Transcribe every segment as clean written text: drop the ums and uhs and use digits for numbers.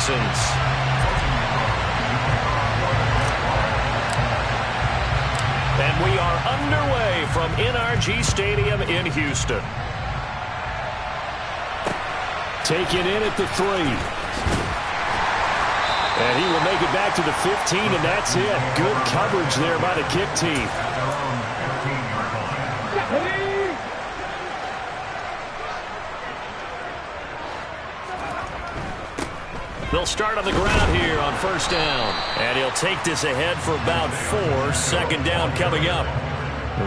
Texans. And we are underway from NRG Stadium in Houston. Taken in at the 3. And he will make it back to the 15, and that's it. Good coverage there by the kick team. They'll start on the ground here on first down. And he'll take this ahead for about 4. Second down coming up.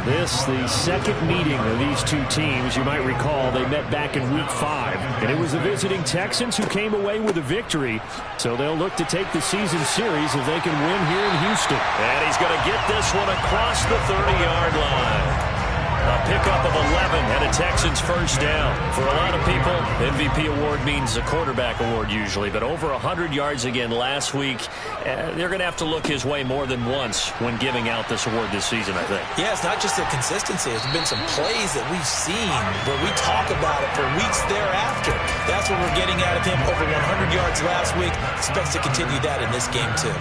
This, the second meeting of these two teams. You might recall they met back in Week 5. And it was the visiting Texans who came away with a victory. So they'll look to take the season series if they can win here in Houston. And he's going to get this one across the 30-yard line. A pickup of 11 and a Texans first down. For a lot of people, MVP award means a quarterback award usually, but over 100 yards again last week. They're going to have to look his way more than once when giving out this award this season, I think. Yeah, it's not just the consistency. There's been some plays that we've seen where we talk about it for weeks thereafter. That's what we're getting out of him. Over 100 yards last week. Expects to continue that in this game, too.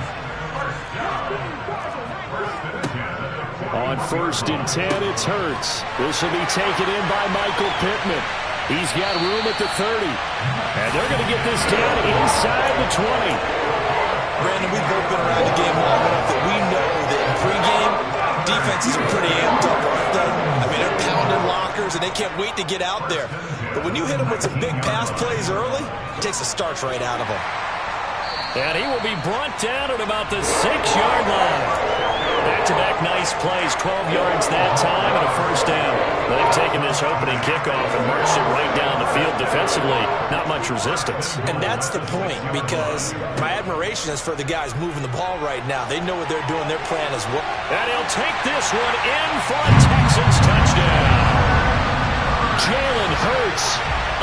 On first and 10, it's Hurts. This will be taken in by Michael Pittman. He's got room at the 30. And they're going to get this down inside the 20. Brandon, we've both been around the game long enough that we know that in pregame, defenses are pretty amped up, aren't they? I mean, they're pounding lockers, and they can't wait to get out there. But when you hit them with some big pass plays early, it takes the starch right out of them. And he will be brought down at about the 6-yard line. Back-to-back nice plays, 12 yards that time and a first down. They've taken this opening kickoff and marched it right down the field defensively. Not much resistance. And that's the point, because my admiration is for the guys moving the ball right now. They know what they're doing. Their plan is what. And he'll take this one in for a Texans touchdown. Jalen Hurts,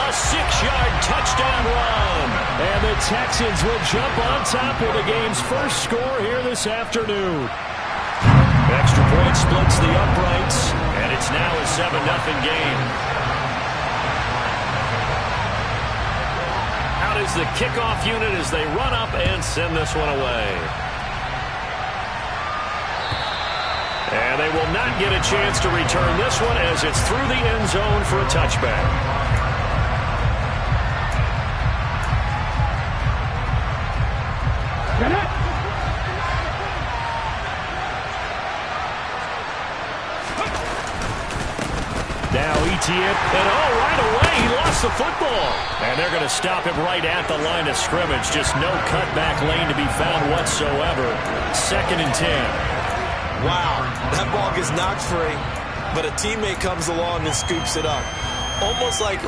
a 6-yard touchdown run. And the Texans will jump on top of the game's first score here this afternoon. Extra point splits the uprights, and it's now a 7-0 game. Out is the kickoff unit as they run up and send this one away. And they will not get a chance to return this one as it's through the end zone for a touchback. Now Etienne, and right away he lost the football. And they're going to stop him right at the line of scrimmage. Just no cutback lane to be found whatsoever. 2nd and 10. Wow, that ball gets knocked free, but a teammate comes along and scoops it up. It's almost like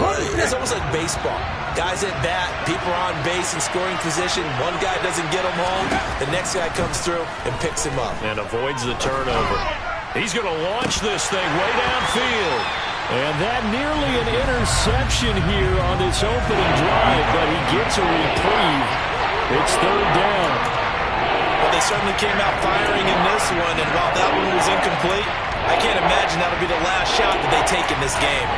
baseball. Guys at bat, people are on base in scoring position. One guy doesn't get him home. The next guy comes through and picks him up. And avoids the turnover. He's going to launch this thing way downfield. And that nearly an interception here on this opening drive, but he gets a reprieve. It's 3rd down. Well, they certainly came out firing in this one, and while that one was incomplete, I can't imagine that'll be the last shot that they take in this game.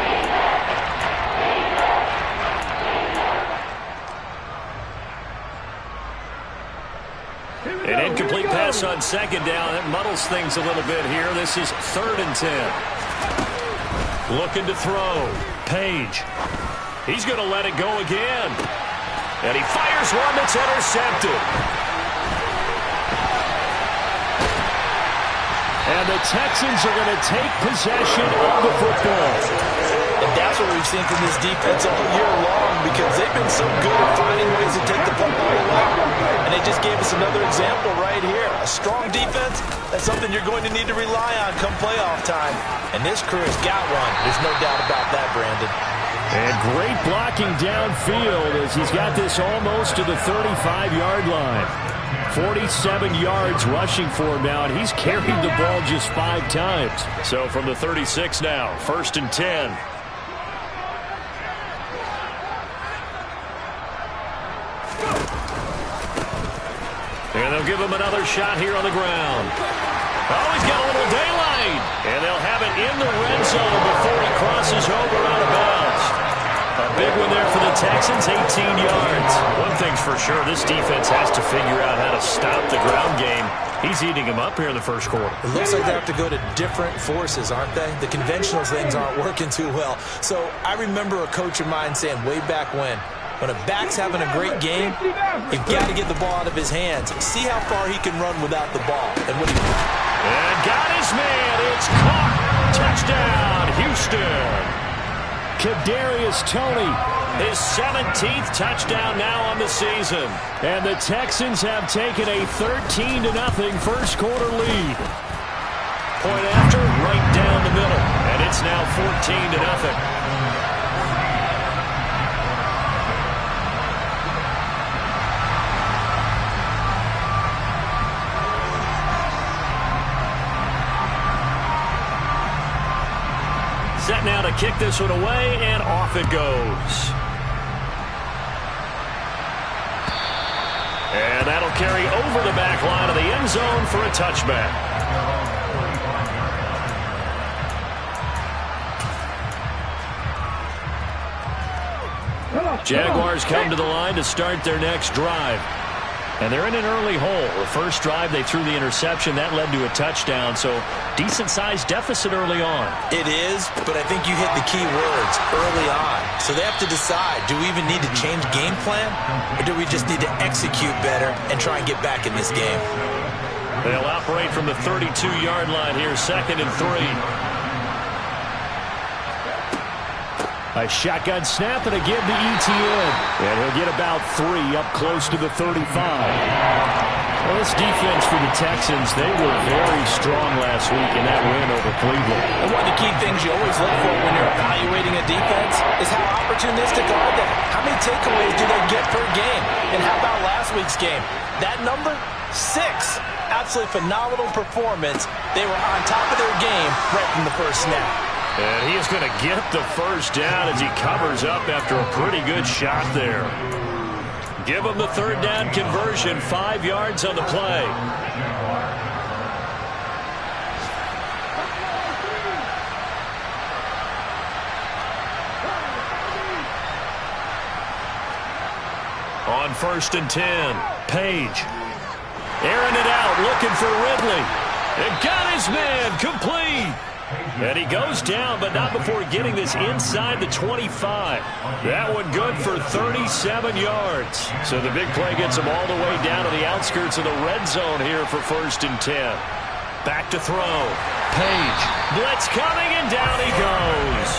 An incomplete pass on 2nd down. That muddles things a little bit here. This is 3rd and 10. Looking to throw. Page. He's going to let it go again. And he fires one that's intercepted. And the Texans are going to take possession of the football. And that's what we've seen from this defense all year long, because they've been so good at finding ways to take the football away. And they just gave us another example right here. A strong defense, that's something you're going to need to rely on come playoff time. And this crew has got one. There's no doubt about that, Brandon. And great blocking downfield as he's got this almost to the 35-yard line. 47 yards rushing for him now, and he's carried the ball just 5 times. So from the 36 now, 1st and 10. And they'll give him another shot here on the ground. Oh, he's got a little daylight. And they'll have it in the red zone before he crosses over out of bounds. A big one there for the Texans, 18 yards. One thing's for sure, this defense has to figure out how to stop the ground game. He's eating them up here in the first quarter. It looks like they have to go to different forces, aren't they? The conventional things aren't working too well. So I remember a coach of mine saying way back when a back's having a great game, you've got to get the ball out of his hands. See how far he can run without the ball. And got his man. It's caught. Touchdown, Houston. Kadarius Toney, his 17th touchdown now on the season. And the Texans have taken a 13-0 first quarter lead. Point after, right down the middle. And it's now 14-0. Set now to kick this one away, and off it goes. And that'll carry over the back line of the end zone for a touchback. Jaguars come to the line to start their next drive. And they're in an early hole. The first drive, they threw the interception. That led to a touchdown, so decent-sized deficit early on. It is, but I think you hit the key words, early on. So they have to decide, do we even need to change game plan, or do we just need to execute better and try and get back in this game? They'll operate from the 32-yard line here, 2nd and 3. A shotgun snap and a give to Etienne. And he'll get about 3 up close to the 35. Well, this defense for the Texans, they were very strong last week in that win over Cleveland. And one of the key things you always look for when you're evaluating a defense is how opportunistic are they? How many takeaways do they get per game? And how about last week's game? That number? 6. Absolutely phenomenal performance. They were on top of their game right from the first snap. And he is going to get the first down as he covers up after a pretty good shot there. Give him the 3rd down conversion, 5 yards on the play. On 1st and 10, Page. Airing it out, looking for Ridley. And got his man, complete. And he goes down, but not before getting this inside the 25. That one good for 37 yards. So the big play gets him all the way down to the outskirts of the red zone here for 1st and 10. Back to throw. Page. Blitz coming, and down he goes.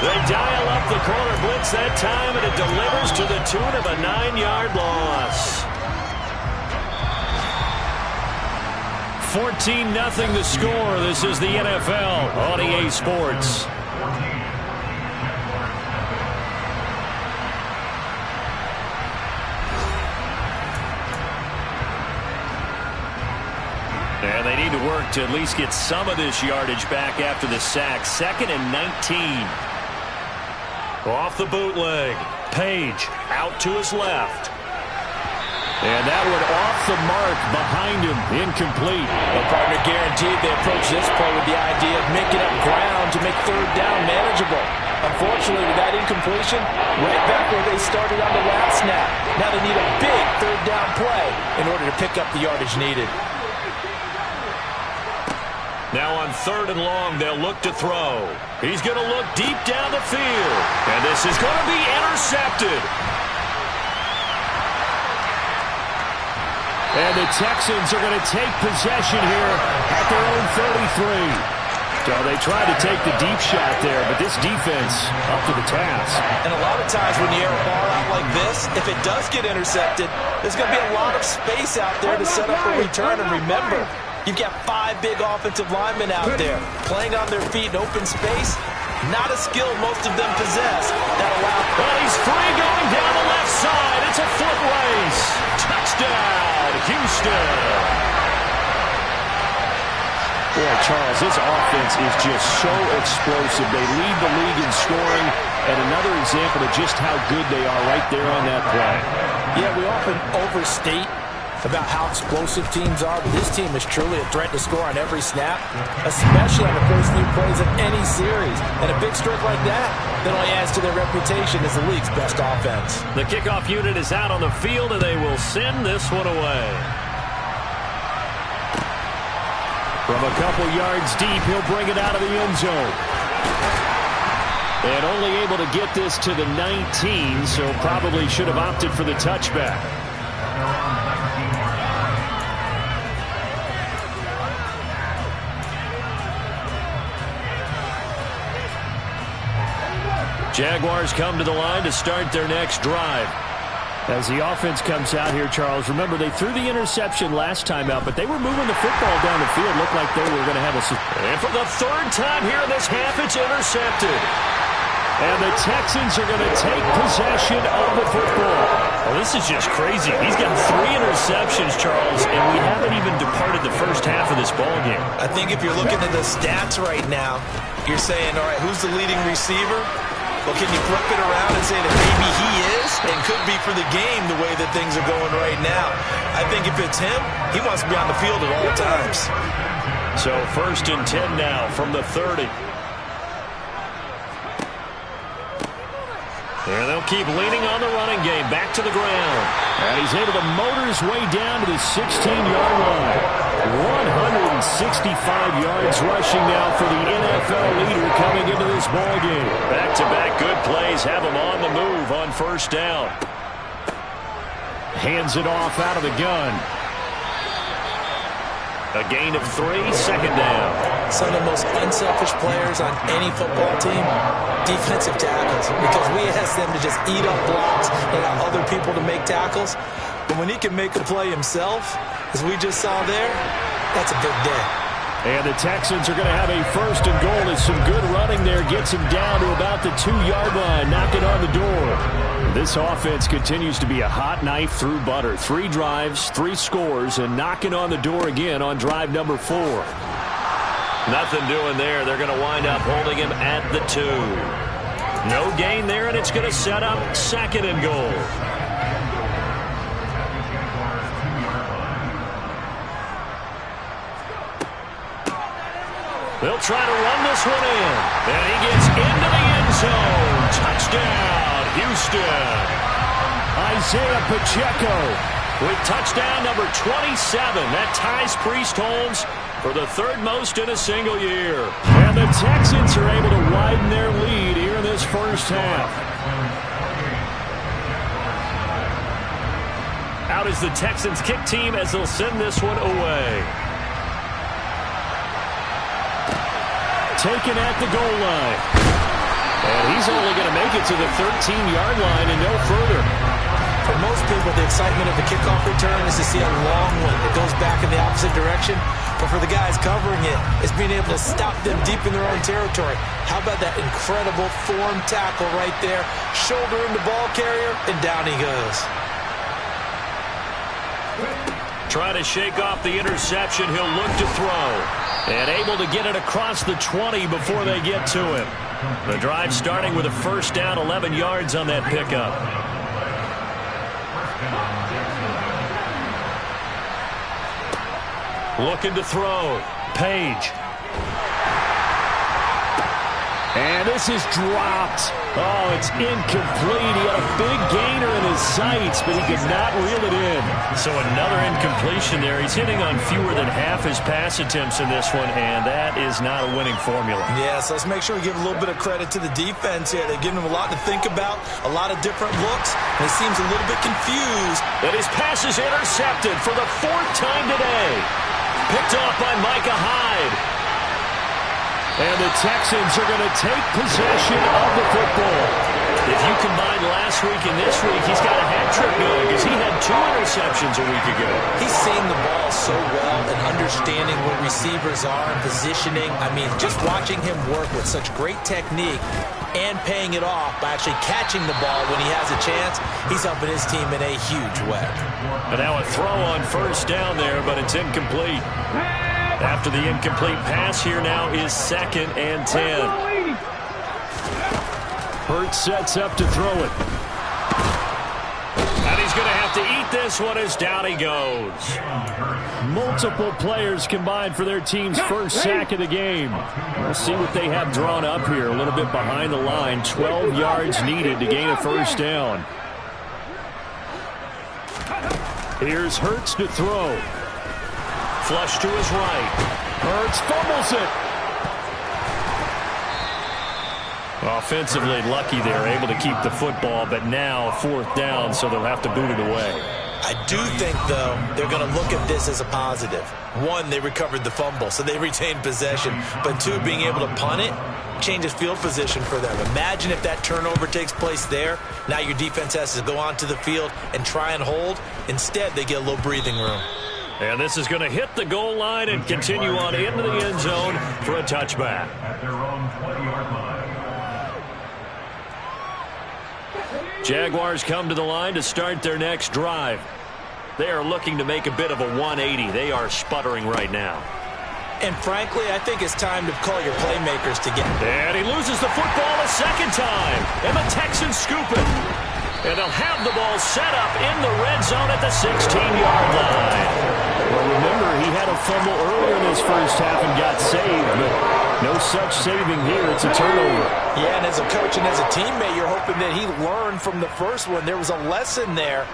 They dial up the corner blitz that time, and it delivers to the tune of a 9-yard loss. 14-0 the score. This is the NFL on EA Sports. And they need to work to at least get some of this yardage back after the sack. 2nd and 19. Off the bootleg. Page out to his left. And that one off the mark behind him, incomplete. Well, partner, guaranteed they approach this play with the idea of making up ground to make 3rd down manageable. Unfortunately, with that incompletion, right back where they started on the last snap. Now they need a big 3rd down play in order to pick up the yardage needed. Now on 3rd and long, they'll look to throw. He's going to look deep down the field. And this is going to be intercepted. And the Texans are going to take possession here at their own 33. So they tried to take the deep shot there, but this defense up to the task. And a lot of times when you air a ball out like this, if it does get intercepted, there's going to be a lot of space out there to set up a return. And remember, you've got 5 big offensive linemen out there playing on their feet in open space. Not a skill most of them possess. But he's free going down the left side. It's a foot race. Touchdown, Houston. Boy, Charles, this offense is just so explosive. They lead the league in scoring, and another example of just how good they are right there on that play. Yeah, we often overstate about how explosive teams are, but this team is truly a threat to score on every snap, especially on the first few plays of any series. And a big streak like that only adds to their reputation as the league's best offense. The kickoff unit is out on the field, and they will send this one away. From a couple yards deep, he'll bring it out of the end zone. And only able to get this to the 19, so probably should have opted for the touchback. Jaguars come to the line to start their next drive. As the offense comes out here, Charles, remember they threw the interception last time out, but they were moving the football down the field. Looked like they were going to have a... And for the third time here in this half, it's intercepted. And the Texans are going to take possession of the football. Well, this is just crazy. He's got 3 interceptions, Charles, and we haven't even departed the first half of this ballgame. I think if you're looking at the stats right now, you're saying, all right, who's the leading receiver? Well, can you flip it around and say that maybe he is and could be for the game the way that things are going right now? I think if it's him, he wants to be on the field at all times. So 1st and 10 now from the 30. And they'll keep leaning on the running game. Back to the ground. And he's able to motor his way down to the 16-yard line. 165 yards rushing now for the NFL leader coming into this ballgame. Back-to-back good plays have him on the move on 1st down. Hands it off out of the gun. A gain of 3, 2nd down. Some of the most unselfish players on any football team, defensive tackles, because we ask them to just eat up blocks and allow other people to make tackles. But when he can make a play himself, as we just saw there, that's a big day. And the Texans are going to have a 1st and goal as some good running there gets him down to about the 2-yard line, knocking on the door. This offense continues to be a hot knife through butter. 3 drives, 3 scores, and knocking on the door again on drive number 4. Nothing doing there. They're going to wind up holding him at the 2. No gain there, and it's going to set up 2nd and goal. They'll try to run this one in. And he gets into the end zone. Touchdown, Houston. Isaiah Pacheco with touchdown number 27. That ties Priest Holmes for the 3rd most in a single year. And the Texans are able to widen their lead here in this first half. Out is the Texans kick team as they'll send this one away. Taken at the goal line. And he's only going to make it to the 13-yard line and no further. For most people, the excitement of the kickoff return is to see a long one that goes back in the opposite direction. But for the guys covering it, it's being able to stop them deep in their own territory. How about that incredible form tackle right there? Shoulder into ball carrier, and down he goes. Trying to shake off the interception. He'll look to throw. And able to get it across the 20 before they get to him. The drive starting with a 1st down, 11 yards on that pickup. Looking to throw. Page. And this is dropped. Oh, it's incomplete. He had a big gainer in his sights, but he could not reel it in. So another incompletion there. He's hitting on fewer than half his pass attempts in this one, and that is not a winning formula. Yes, let's make sure we give a little bit of credit to the defense here. They've given him a lot to think about, a lot of different looks, and he seems a little bit confused. And his pass is intercepted for the 4th time today. Picked off by Micah Hyde. And the Texans are going to take possession of the football. If you combine last week and this week, he's got a hat trick going because he had 2 interceptions a week ago. He's seeing the ball so well and understanding where receivers are and positioning. I mean, just watching him work with such great technique and paying it off by actually catching the ball when he has a chance, he's helping his team in a huge way. And now a throw on 1st down there, but it's incomplete. After the incomplete pass, here now is 2nd and 10. Hurts sets up to throw it. And he's going to have to eat this one is down he goes. Multiple players combined for their team's first sack of the game. We'll see what they have drawn up here. A little bit behind the line. 12 yards needed to gain a first down. Here's Hurts to throw. Flush to his right. Hurts fumbles it. Offensively lucky they're able to keep the football, but now fourth down, so they'll have to boot it away. I do think, though, they're going to look at this as a positive. One, they recovered the fumble, so they retained possession. But two, being able to punt it changes field position for them. Imagine if that turnover takes place there. Now your defense has to go onto the field and try and hold. Instead, they get a little breathing room. And this is going to hit the goal line and continue on into the end zone for a touchback. At their own 20-yard line. Jaguars come to the line to start their next drive. They are looking to make a bit of a 180. They are sputtering right now. And frankly, I think it's time to call your playmakers to get. And he loses the football a second time. And the Texans scoop it. And they'll have the ball set up in the red zone at the 16-yard line. Well, remember, he had a fumble earlier in his first half and got saved, but no such saving here. It's a turnover. Yeah, and as a coach and as a teammate, you're hoping that he learned from the first one. There was a lesson there,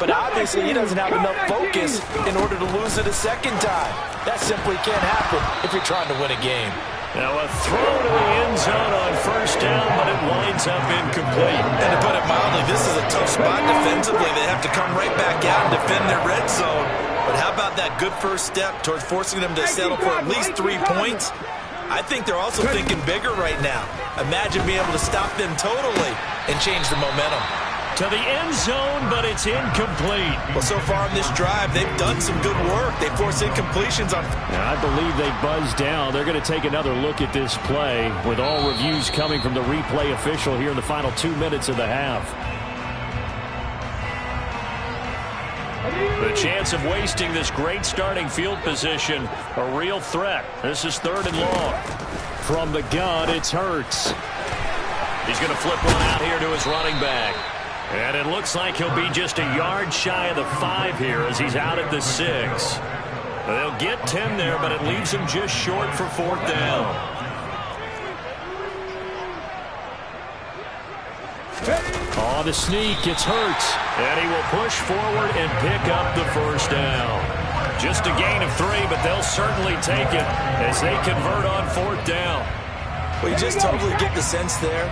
but obviously he doesn't have enough focus in order to lose it a second time. That simply can't happen if you're trying to win a game. Now a throw to the end zone on first down, but it winds up incomplete. And to put it mildly, this is a tough spot defensively. They have to come right back out and defend their red zone. But how about that good first step towards forcing them to settle for at least 3 points? I think they're also thinking bigger right now. Imagine being able to stop them totally and change the momentum. To the end zone, but it's incomplete. Well, so far on this drive, they've done some good work. They forced incompletions on. Now, I believe they buzzed down. They're going to take another look at this play with all reviews coming from the replay official here in the final 2 minutes of the half. The chance of wasting this great starting field position, a real threat. This is 3rd and long. From the gun, it's Hurts. He's going to flip one out here to his running back. And it looks like he'll be just a yard shy of the 5 here as he's out at the 6. They'll get 10 there, but it leaves him just short for 4th down. On the sneak, it's Hurts. And he will push forward and pick up the first down. Just a gain of 3, but they'll certainly take it as they convert on 4th down. Well, you just totally get the sense there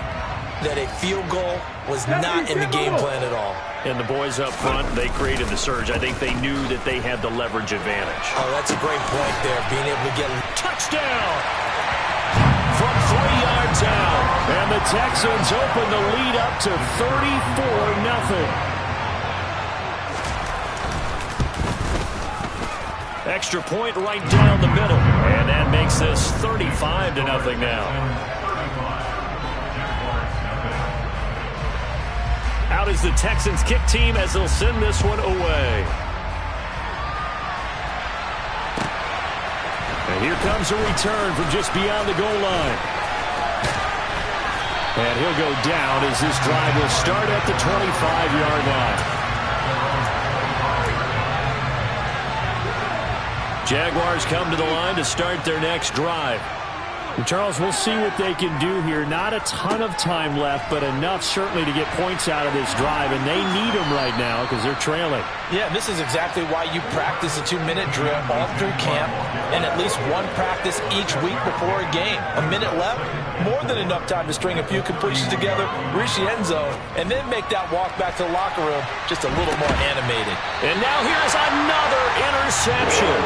that a field goal was not in the game plan at all. And the boys up front, they created the surge. I think they knew that they had the leverage advantage. Oh, that's a great point there, being able to get touchdown from 3 yards out. And the Texans open the lead up to 34-0. Extra point right down the middle. And that makes this 35-0 now. Out is the Texans kick team as they'll send this one away. And here comes a return from just beyond the goal line. And he'll go down as this drive will start at the 25-yard line. Jaguars come to the line to start their next drive. And Charles, we'll see what they can do here. Not a ton of time left, but enough certainly to get points out of this drive, and they need them right now because they're trailing. Yeah, this is exactly why you practice a 2-minute drill all through camp and at least one practice each week before a game. A minute left, more than enough time to string a few completions together, reach the end zone, and then make that walk back to the locker room just a little more animated. And now here's another interception.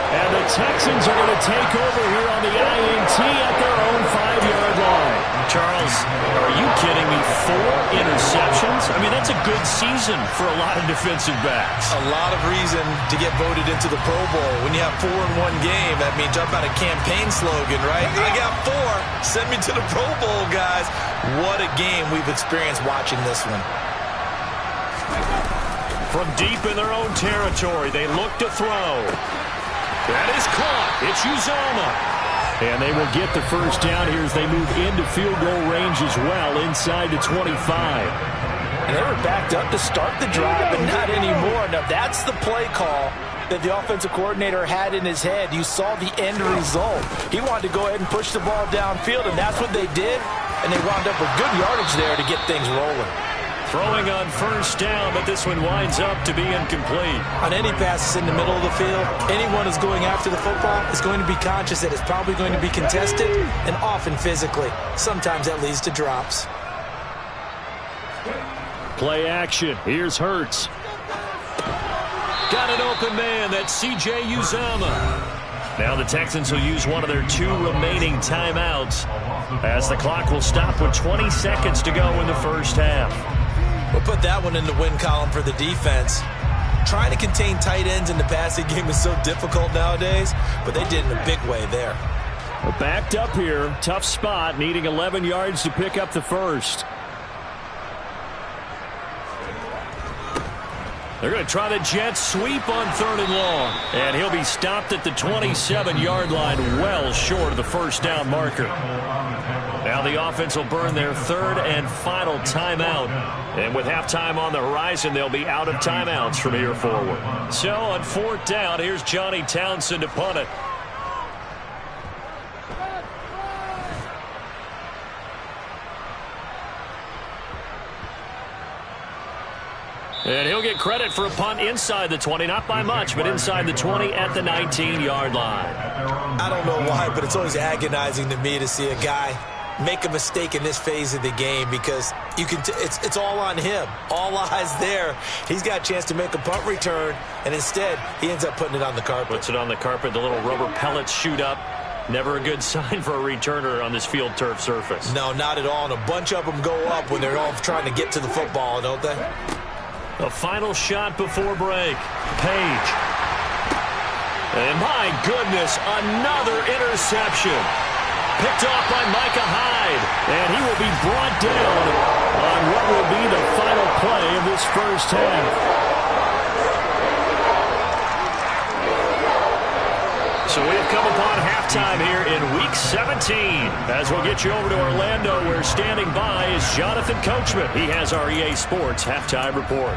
And the Texans are going to take over here on the INT at their own 5-yard line. Charles, are you kidding me? 4 interceptions? I mean, that's a good season for a lot of defensive backs. A lot of reason to get voted into the Pro Bowl. When you have 4 in one game, that means talk about a campaign slogan, right? I got 4. Send me to the Pro Bowl, guys. What a game we've experienced watching this one. From deep in their own territory, they look to throw. That is caught. It's Uzomah. And they will get the first down here as they move into field goal range as well, inside the 25. And they were backed up to start the drive, but not anymore. Now know, that's the play call that the offensive coordinator had in his head. You saw the end result. He wanted to go ahead and push the ball downfield, and that's what they did, and they wound up with good yardage there to get things rolling. Throwing on first down, but this one winds up to be incomplete. On any passes in the middle of the field, anyone who's going after the football is going to be conscious that it's probably going to be contested, and often physically. Sometimes that leads to drops. Play action. Here's Hurts. Got an open man. That's C.J. Uzomah. Now the Texans will use one of their 2 remaining timeouts as the clock will stop with 20 seconds to go in the first half. We'll put that one in the win column for the defense. Trying to contain tight ends in the passing game is so difficult nowadays, but they did in a big way there. We're backed up here. Tough spot, needing 11 yards to pick up the first. They're going to try the jet sweep on 3rd and long. And he'll be stopped at the 27-yard line, well short of the first down marker. Now the offense will burn their 3rd and final timeout. And with halftime on the horizon, they'll be out of timeouts from here forward. So on 4th down, here's Johnny Townsend to punt it. And he'll get credit for a punt inside the 20, not by much, but inside the 20 at the 19-yard line. I don't know why, but it's always agonizing to me to see a guy make a mistake in this phase of the game because you can. It's all on him. All eyes there. He's got a chance to make a punt return, and instead he ends up putting it on the carpet. Puts it on the carpet. The little rubber pellets shoot up. Never a good sign for a returner on this field turf surface. No, not at all. And a bunch of them go up when they're all trying to get to the football, don't they? The final shot before break. Page. And my goodness, another interception. Picked off by Micah Hyde. And he will be brought down on what will be the final play of this first half. So we have come upon halftime here in Week 17. As we'll get you over to Orlando, where standing by is Jonathan Coachman. He has our EA Sports Halftime Report.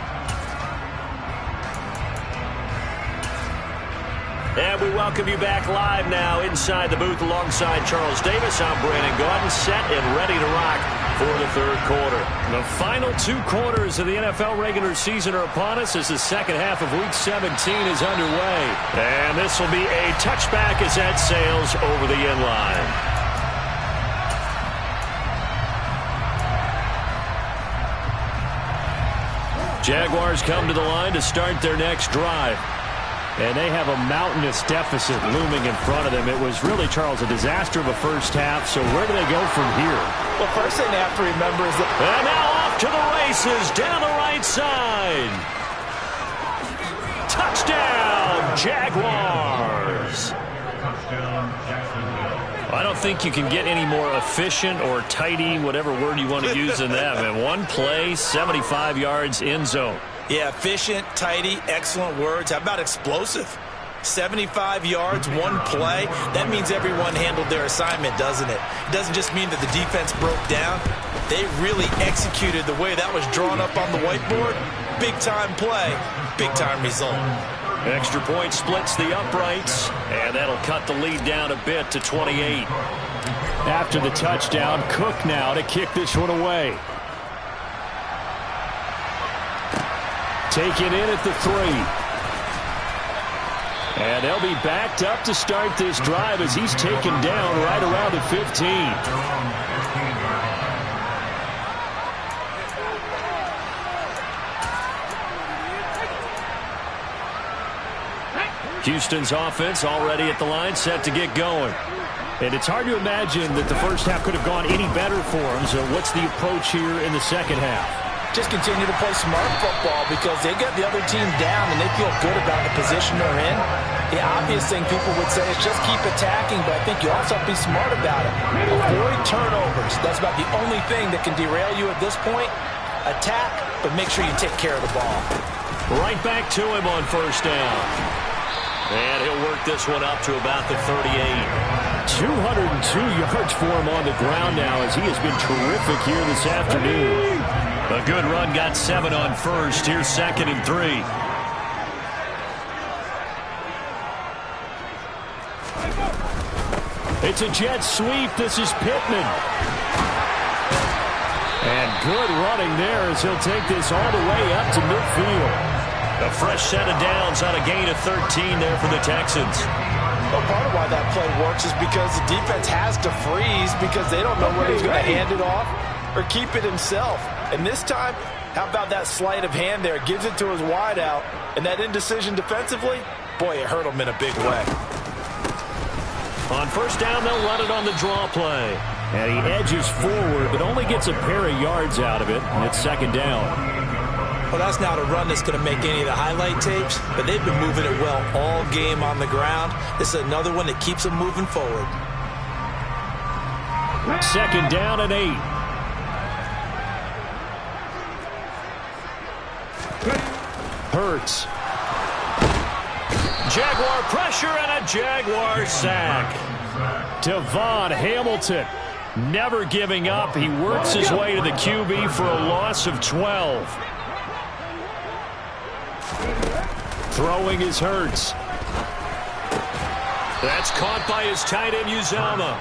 And we welcome you back live now inside the booth alongside Charles Davis. I'm Brandon Gaudin, set and ready to rock for the 3rd quarter. The final 2 quarters of the NFL regular season are upon us as the second half of Week 17 is underway. And this will be a touchback as that sails over the end line. Jaguars come to the line to start their next drive. And they have a mountainous deficit looming in front of them. It was really, Charles, a disaster of a first half. So where do they go from here? Well, first thing they have to remember is that... And now off to the races down the right side. Touchdown, Jaguars. I don't think you can get any more efficient or tidy, whatever word you want to use than that. And 1 play, 75 yards, end zone. Yeah, efficient, tidy, excellent words. How about explosive? 75 yards, 1 play. That means everyone handled their assignment, doesn't it? It doesn't just mean that the defense broke down. They really executed the way that was drawn up on the whiteboard. Big-time play, big-time result. Extra point splits the uprights, and that'll cut the lead down a bit to 28. After the touchdown, Cook now to kick this one away. Taken in at the 3. And they'll be backed up to start this drive as he's taken down right around the 15. Houston's offense already at the line, set to get going. And it's hard to imagine that the first half could have gone any better for them. So what's the approach here in the second half? Just continue to play smart football because they got the other team down and they feel good about the position they're in. The obvious thing people would say is just keep attacking, but I think you also have to be smart about it. Avoid turnovers. That's about the only thing that can derail you at this point. Attack, but make sure you take care of the ball. Right back to him on first down. And he'll work this one up to about the 38. 202 yards for him on the ground now as he has been terrific here this afternoon. A good run, got 7 on first. Here's 2nd and 3. It's a jet sweep. This is Pittman. And good running there as he'll take this all the way up to midfield. A fresh set of downs on a gain of 13 there for the Texans. Well, part of why that play works is because the defense has to freeze because they don't know whether he's going to hand it off or keep it himself. And this time, how about that sleight of hand there? Gives it to his wideout. And that indecision defensively, boy, it hurt him in a big way. On first down, they'll run it on the draw play. And he edges forward, but only gets a pair of yards out of it. And it's second down. Well, that's not a run that's going to make any of the highlight tapes, but they've been moving it well all game on the ground. This is another one that keeps them moving forward. Second down and 8. Hurts. Jaguar pressure and a Jaguar sack. Devon Hamilton never giving up. He works his way to the QB for a loss of 12. Throwing is Hurts. That's caught by his tight end Uzomah.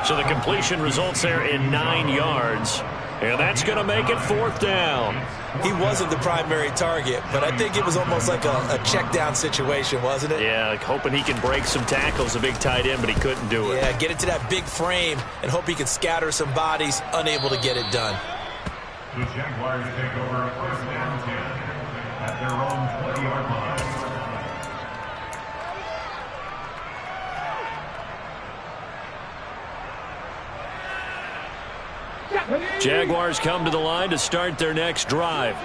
So the completion results there in 9 yards. And that's going to make it fourth down. He wasn't the primary target, but I think it was almost like a check down situation, wasn't it? Yeah, like hoping he can break some tackles, a big tight end, but he couldn't do it. Yeah, get it to that big frame and hope he can scatter some bodies, unable to get it done. The Jaguars take over first and 10 at their own 20-yard line. Jaguars come to the line to start their next drive.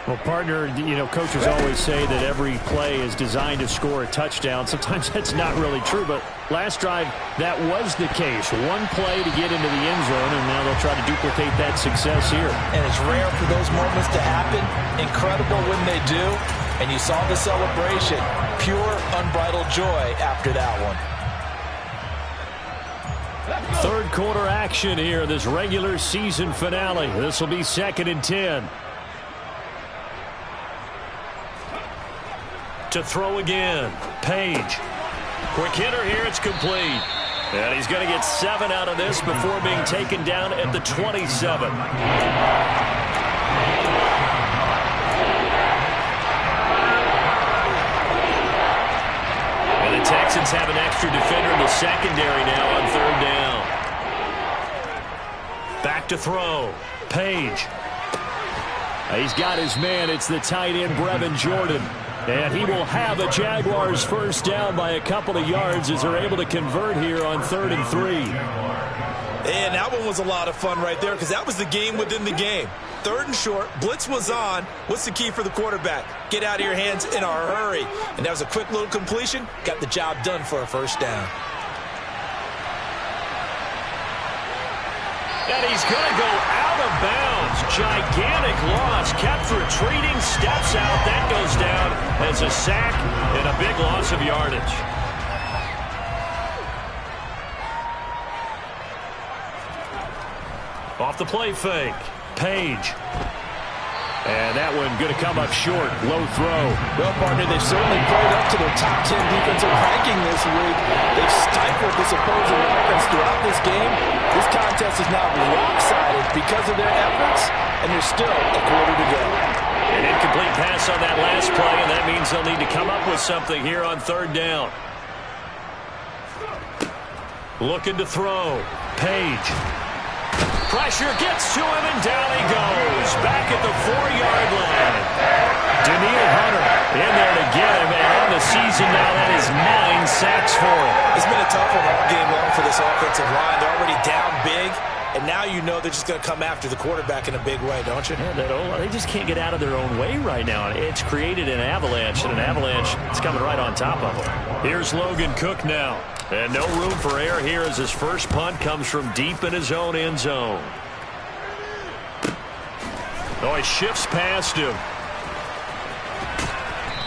Well, partner, you know, coaches always say that every play is designed to score a touchdown. Sometimes that's not really true, but last drive, that was the case. One play to get into the end zone, and now they'll try to duplicate that success here. And it's rare for those moments to happen. Incredible when they do. And you saw the celebration. Pure, unbridled joy after that one. Third quarter action here, this regular season finale. This will be second and 10. To throw again, Page. Quick hitter here, it's complete. And he's going to get 7 out of this before being taken down at the 27. And the Texans have an extra defender in the secondary now on third down. Back to throw, Page. He's got his man. It's the tight end, Brevin Jordan. And he will have a Jaguars first down by a couple of yards as they're able to convert here on 3rd and 3. And that one was a lot of fun right there because that was the game within the game. 3rd and short, blitz was on. What's the key for the quarterback? Get out of your hands in a hurry. And that was a quick little completion. Got the job done for a first down. And he's going to go out of bounds. Gigantic loss. Kept retreating. Steps out. That goes down as a sack and a big loss of yardage. Off the play fake. Page. And that one going to come up short. Low throw. Well, partner, they've certainly played up to their top 10 defensive ranking this week. They've stifled this opposing offense throughout this game. This contest is now lopsided because of their efforts, and there's still a quarter to go. An incomplete pass on that last play, and that means they'll need to come up with something here on 3rd down. Looking to throw. Page. Pressure gets to him, and down he goes. Back at the 4-yard line. Daniil Hunter in there to get him, and on the season now, that is 9 sacks for him. It's been a tough one all game long for this offensive line. They're already down big, and now you know they're just going to come after the quarterback in a big way, don't you? Yeah, they just can't get out of their own way right now. It's created an avalanche, and an avalanche is coming right on top of them. Here's Logan Cook now. And no room for error here as his first punt comes from deep in his own end zone. Oh, he shifts past him.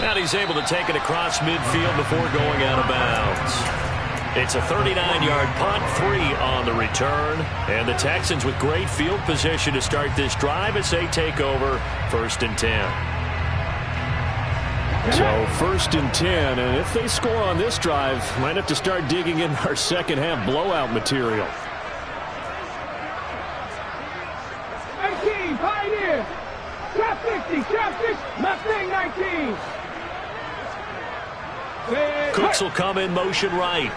And he's able to take it across midfield before going out of bounds. It's a 39-yard punt, 3 on the return. And the Texans with great field position to start this drive as they take over 1st and 10. So 1st and 10, and if they score on this drive, might have to start digging in our second half blowout material. 18, Pioneer. Trap 60, trap 6, Mustang 19. Cooks will come in motion right.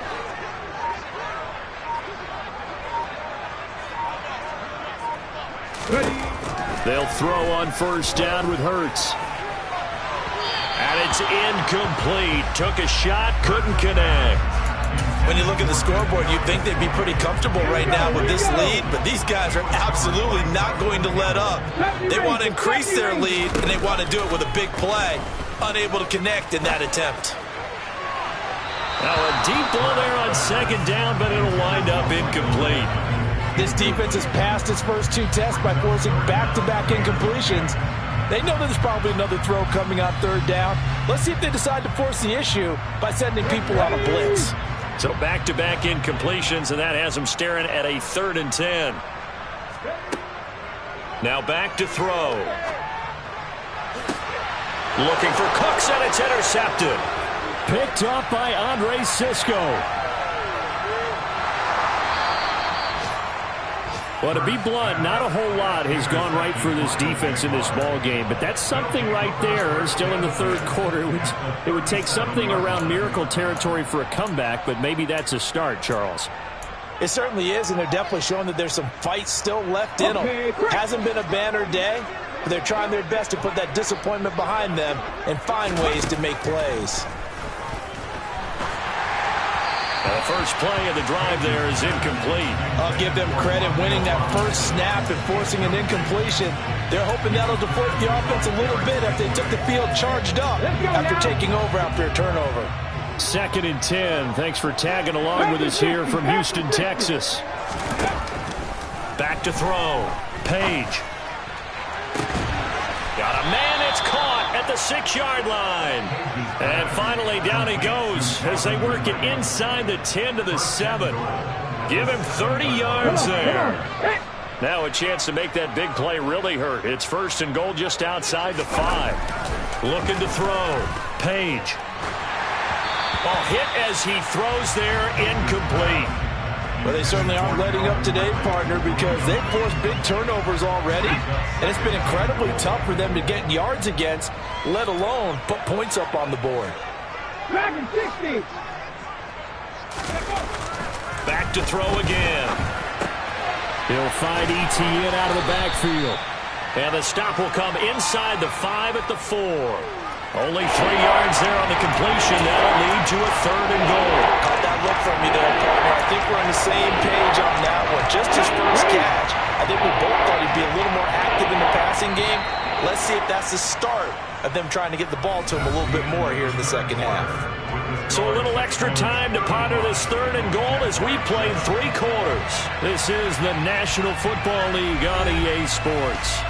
They'll throw on 1st down with Hurts. And it's incomplete. Took a shot, couldn't connect. When you look at the scoreboard, you'd think they'd be pretty comfortable right now with this lead, but these guys are absolutely not going to let up. They want to increase their lead, and they want to do it with a big play. Unable to connect in that attempt. Now a deep ball there on 2nd down, but it'll wind up incomplete. This defense has passed its first 2 tests by forcing back-to-back incompletions. They know there's probably another throw coming on 3rd down. Let's see if they decide to force the issue by sending people on a blitz. So back-to-back incompletions, and that has them staring at a 3rd and 10. Now back to throw. Looking for Cooks, and it's intercepted. Picked off by Andre Cisco. Well, to be blunt, not a whole lot has gone right for this defense in this ball game, but that's something right there. Still in the 3rd quarter, it would take something around miracle territory for a comeback, but maybe that's a start, Charles. It certainly is, and they're definitely showing that there's some fight still left in them. Hasn't been a banner day, but they're trying their best to put that disappointment behind them and find ways to make plays. The first play of the drive there is incomplete. I'll give them credit winning that first snap and forcing an incompletion. They're hoping that'll deflate the offense a little bit after they took the field charged up after taking over after a turnover. 2nd and 10. Thanks for tagging along with us here from Houston, Texas. Back to throw. Page. Got a man. It's caught at the 6-yard line. And finally down he goes as they work it inside the 10 to the 7. Give him 30 yards there. Now a chance to make that big play really hurt. It's 1st and goal just outside the 5. Looking to throw. Page. Ball hit as he throws there, incomplete. Well, they certainly aren't letting up today, partner, because they've forced big turnovers already, and it's been incredibly tough for them to get yards against, let alone put points up on the board. Back to throw again. He'll find Etienne out of the backfield. And the stop will come inside the 5 at the 4. Only 3 yards there on the completion. That'll lead to a 3rd and goal. Caught that look from me there, partner. I think we're on the same page on that one. Just his first catch. I think we both thought he'd be a little more active in the passing game. Let's see if that's the start of them trying to get the ball to him a little bit more here in the second half. So a little extra time to ponder this 3rd and goal as we played 3 quarters. This is the National Football League on EA Sports.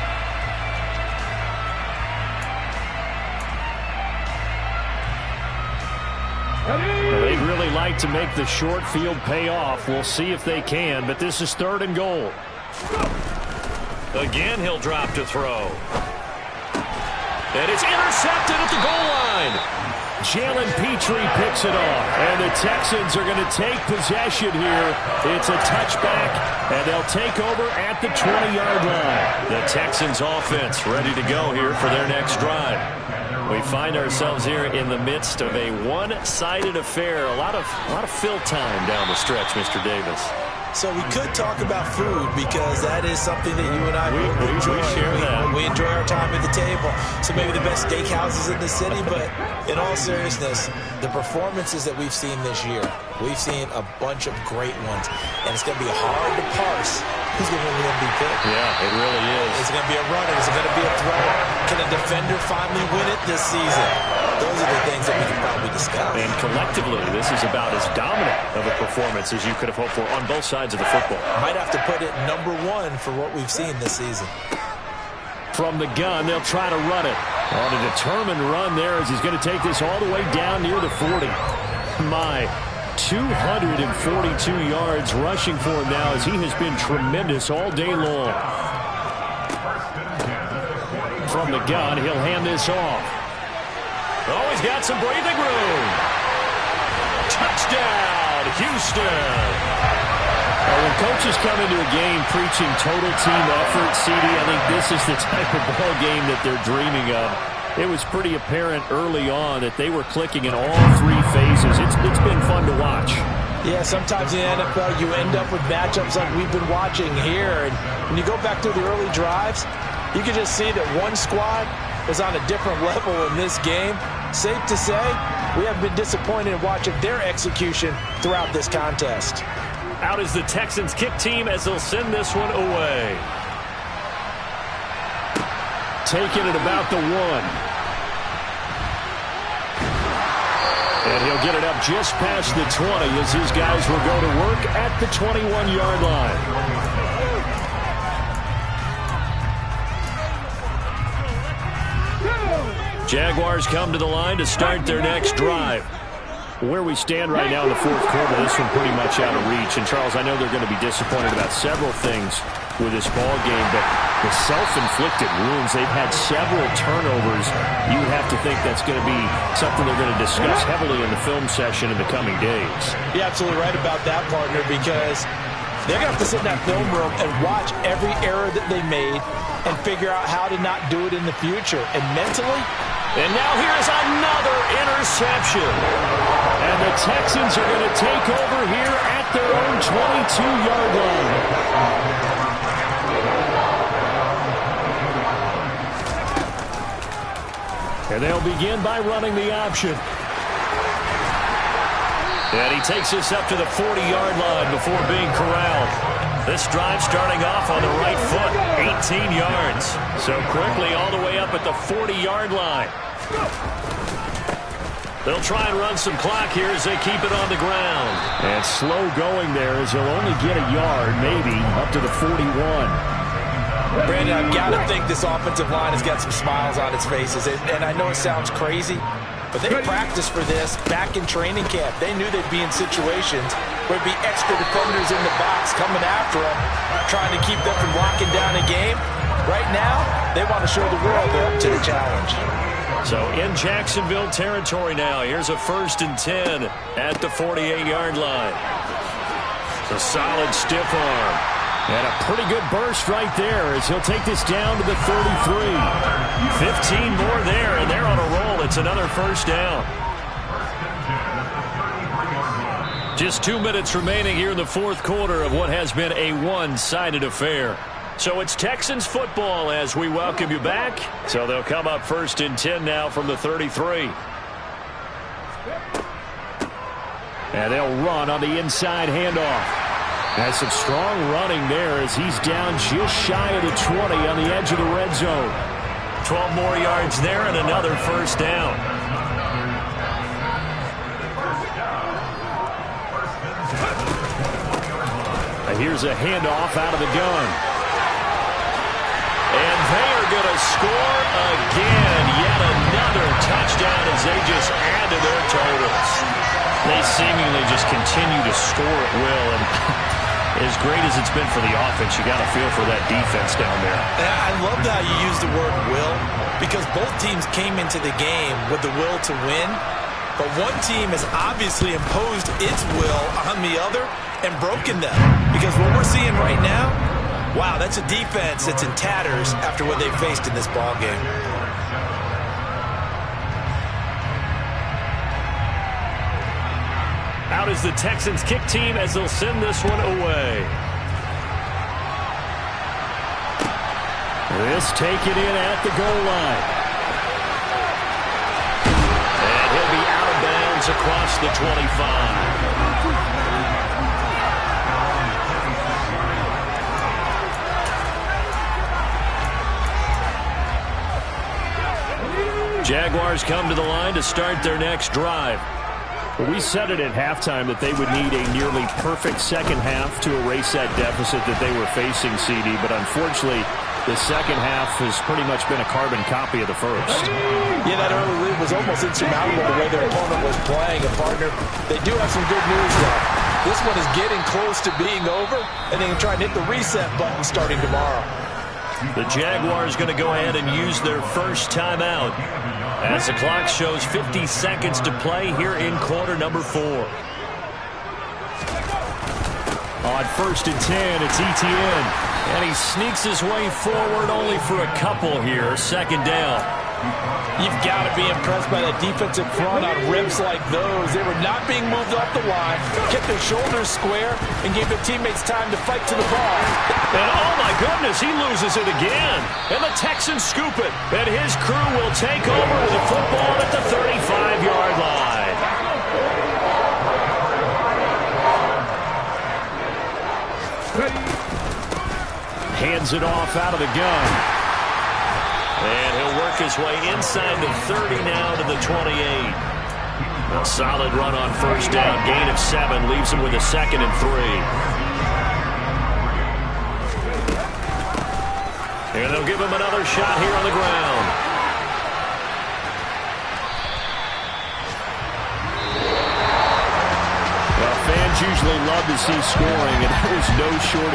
They'd really like to make the short field pay off. We'll see if they can, but this is 3rd and goal. Again, he'll drop to throw. And it's intercepted at the goal line. Jalen Petrie picks it off, and the Texans are going to take possession here. It's a touchback, and they'll take over at the 20-yard line. The Texans offense ready to go here for their next drive. We find ourselves here in the midst of a one-sided affair. A lot of fill time down the stretch, Mr. Davis. So we could talk about food because that is something that you and I enjoy. We share that. We enjoy our time at the table. So maybe the best steakhouses in the city, but in all seriousness, the performances that we've seen this year, we've seen a bunch of great ones, and it's going to be hard to parse who's going to win the MVP. Yeah, it really is. Is it going to be a runner? Is it going to be a thrower? Can a defender finally win it this season? Those are the things that we can probably discuss. And collectively, this is about as dominant of a performance as you could have hoped for on both sides of the football. Might have to put it number 1 for what we've seen this season. From the gun, they'll try to run it. On a determined run there as he's going to take this all the way down near the 40. My, 242 yards rushing for him now as he has been tremendous all day long. From the gun, he'll hand this off. Oh, he's got some breathing room. Touchdown, Houston. When coaches come into a game preaching total team effort, CD, I think this is the type of ball game that they're dreaming of. It was pretty apparent early on that they were clicking in all three phases. It's been fun to watch. Yeah, sometimes in the NFL you end up with matchups like we've been watching here. And when you go back to the early drives, you can just see that one squad is on a different level in this game. Safe to say, we have been disappointed in watching their execution throughout this contest. Out is the Texans kick team as they'll send this one away. Taking it about the 1. And he'll get it up just past the 20 as his guys will go to work at the 21-yard line. Jaguars come to the line to start their next drive. Where we stand right now in the fourth quarter, this one pretty much out of reach. And, Charles, I know they're going to be disappointed about several things with this ball game, but the self-inflicted wounds, they've had several turnovers. You would have to think that's going to be something they're going to discuss heavily in the film session in the coming days. You're absolutely right about that, partner, because they're going to have to sit in that film room and watch every error that they made and figure out how to not do it in the future. And mentally... And now here's another interception. And the Texans are going to take over here at their own 22-yard line. And they'll begin by running the option. And he takes us up to the 40-yard line before being corralled. This drive starting off on the right foot, 18 yards. So quickly all the way up at the 40-yard line. They'll try and run some clock here as they keep it on the ground. And slow going there as he'll only get a yard, maybe, up to the 41. Brandon, I've got to think this offensive line has got some smiles on its faces. And I know it sounds crazy, but they practiced for this back in training camp. They knew they'd be in situations where there'd be extra defenders in the box coming after them, trying to keep them from locking down a game. Right now, they want to show the world they're up to the challenge. So in Jacksonville territory now. Here's a 1st and 10 at the 48-yard line. It's a solid stiff arm. And a pretty good burst right there as he'll take this down to the 33. 15 more there, and they're on a roll. It's another 1st down. Just 2 minutes remaining here in the fourth quarter of what has been a one-sided affair. So it's Texans football as we welcome you back. So they'll come up 1st and 10 now from the 33. And they'll run on the inside handoff. Has some strong running there as he's down just shy of the 20 on the edge of the red zone. 12 more yards there and another 1st down. Here's a handoff out of the gun. And they are going to score again. Yet another touchdown as they just add to their totals. They seemingly just continue to score at will. And as great as it's been for the offense, you got to feel for that defense down there. I love how you use the word will, because both teams came into the game with the will to win. But one team has obviously imposed its will on the other and broken them. Because what we're seeing right now, wow, that's a defense that's in tatters after what they faced in this ball game. Out is the Texans kick team as they'll send this one away. This taken in at the goal line. And he'll be out of bounds across the 25. Jaguars come to the line to start their next drive. Well, we said it at halftime that they would need a nearly perfect second half to erase that deficit that they were facing, CD. But unfortunately, the second half has pretty much been a carbon copy of the first. Yeah, that early lead was almost insurmountable the way their opponent was playing. A partner, they do have some good news, though. This one is getting close to being over, and they can try and hit the reset button starting tomorrow. The Jaguars going to go ahead and use their first timeout as the clock shows 50 seconds to play here in quarter number 4. On 1st and 10, it's Etienne. And he sneaks his way forward only for a couple here. 2nd down. You've got to be impressed by that defensive front on rips like those. They were not being moved off the line, kept their shoulders square, and gave their teammates time to fight to the ball. And oh my goodness, he loses it again. And the Texans scoop it. And his crew will take over with the football at the 35-yard line. Hands it off out of the gun. And he'll work his way inside the 30 now to the 28. A solid run on 1st down. Gain of 7 leaves him with a 2nd and 3. And they'll give him another shot here on the ground. Well, fans usually love to see scoring, and there was no shortage.